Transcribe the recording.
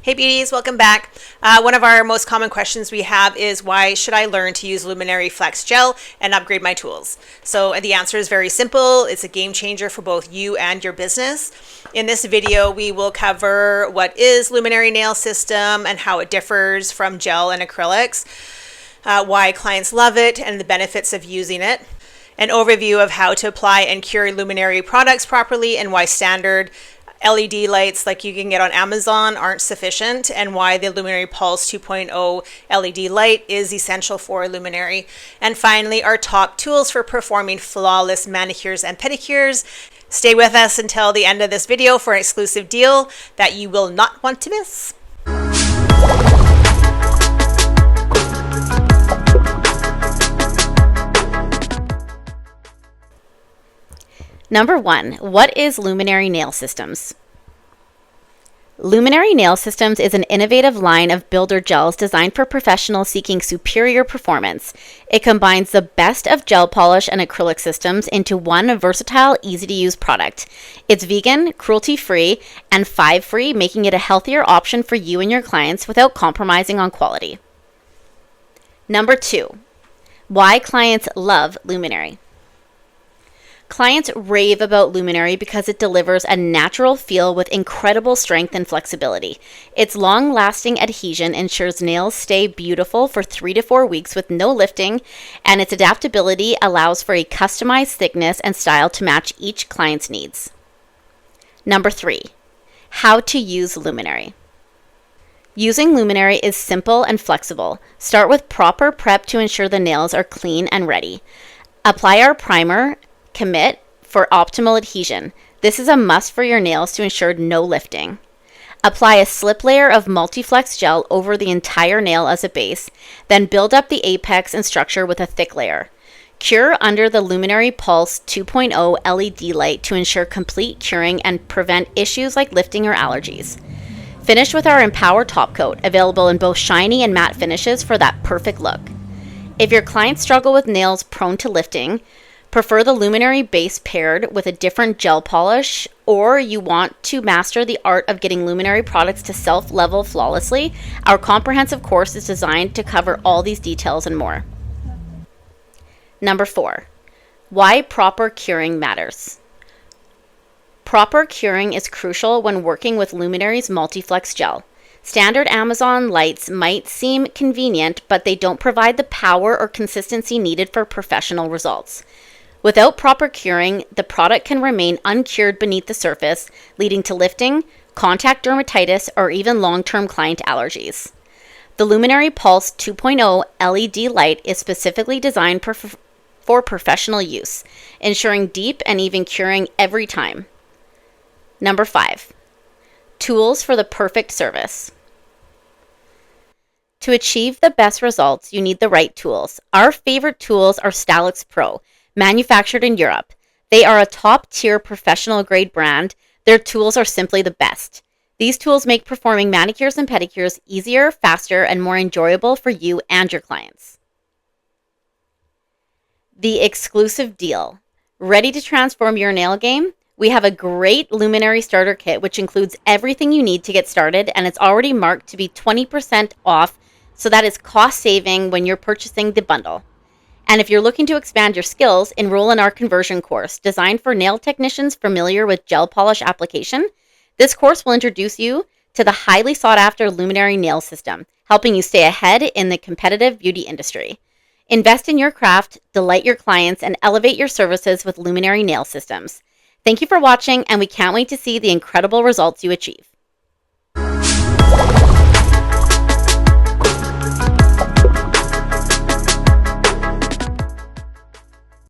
Hey beauties, welcome back. One of our most common questions we have is why should I learn to use Luminary Flex Gel and upgrade my tools? So the answer is very simple. It's a game changer for both you and your business. In this video, we will cover what is Luminary nail system and how it differs from gel and acrylics, why clients love it and the benefits of using it, an overview of how to apply and cure Luminary products properly and why standard LED lights like you can get on Amazon aren't sufficient, and why the Luminary Pulse 2.0 LED light is essential for Luminary. And finally, our top tools for performing flawless manicures and pedicures. Stay with us until the end of this video for an exclusive deal that you will not want to miss. Number 1, what is Luminary Nail Systems? Luminary Nail Systems is an innovative line of builder gels designed for professionals seeking superior performance. It combines the best of gel polish and acrylic systems into one versatile, easy-to-use product. It's vegan, cruelty-free, and five-free, making it a healthier option for you and your clients without compromising on quality. Number 2, why clients love Luminary. Clients rave about Luminary because it delivers a natural feel with incredible strength and flexibility. Its long-lasting adhesion ensures nails stay beautiful for 3 to 4 weeks with no lifting, and its adaptability allows for a customized thickness and style to match each client's needs. Number 3, how to use Luminary. Using Luminary is simple and flexible. Start with proper prep to ensure the nails are clean and ready. Apply our primer, Commit, for optimal adhesion. This is a must for your nails to ensure no lifting. Apply a slip layer of Multiflex gel over the entire nail as a base, then build up the apex and structure with a thick layer. Cure under the Luminary Pulse 2.0 LED light to ensure complete curing and prevent issues like lifting or allergies. Finish with our Empower top coat, available in both shiny and matte finishes for that perfect look. If your clients struggle with nails prone to lifting, prefer the Luminary base paired with a different gel polish, or you want to master the art of getting Luminary products to self-level flawlessly, our comprehensive course is designed to cover all these details and more. Number 4, why proper curing matters. Proper curing is crucial when working with Luminary's Multiflex gel. Standard Amazon lights might seem convenient, but they don't provide the power or consistency needed for professional results. Without proper curing, the product can remain uncured beneath the surface, leading to lifting, contact dermatitis, or even long-term client allergies. The Luminary Pulse 2.0 LED light is specifically designed for professional use, ensuring deep and even curing every time. Number 5, tools for the perfect service. To achieve the best results, you need the right tools. Our favorite tools are Stylix Pro, manufactured in Europe. They are a top-tier professional-grade brand. Their tools are simply the best. These tools make performing manicures and pedicures easier, faster, and more enjoyable for you and your clients. The exclusive deal. Ready to transform your nail game? We have a great Luminary starter kit, which includes everything you need to get started, and it's already marked to be 20% off, so that is cost-saving when you're purchasing the bundle. And if you're looking to expand your skills, enroll in our conversion course designed for nail technicians familiar with gel polish application. This course will introduce you to the highly sought-after Luminary nail system, helping you stay ahead in the competitive beauty industry. Invest in your craft, delight your clients, and elevate your services with Luminary nail systems. Thank you for watching, and we can't wait to see the incredible results you achieve.